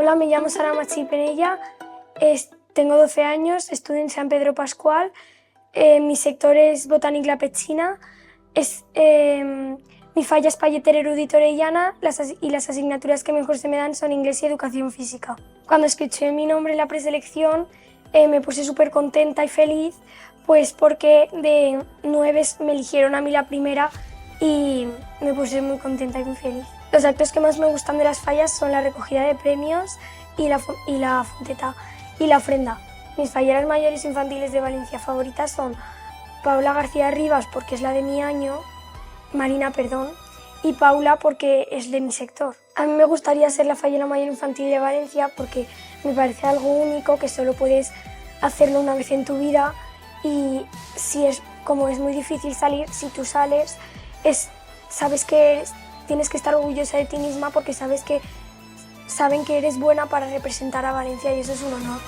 Hola, me llamo Sara Machi Penella, tengo 12 años, estudio en San Pedro Pascual, mi sector es Botánica La Petxina, mi falla es Palleter Erudito Orellana y las asignaturas que mejor se me dan son inglés y educación física. Cuando escuché mi nombre en la preselección me puse súper contenta y feliz, pues porque de 9 me eligieron a mí la primera y me puse muy contenta y muy feliz. Los actos que más me gustan de las fallas son la recogida de premios y la fonteta y la ofrenda. Mis falleras mayores infantiles de Valencia favoritas son Paula García Rivas, porque es la de mi año, Marina, perdón, y Paula porque es de mi sector. A mí me gustaría ser la fallera mayor infantil de Valencia porque me parece algo único, que solo puedes hacerlo una vez en tu vida y como es muy difícil salir, si tú sales, sabes que tienes que estar orgullosa de ti misma porque saben que eres buena para representar a Valencia y eso es un honor.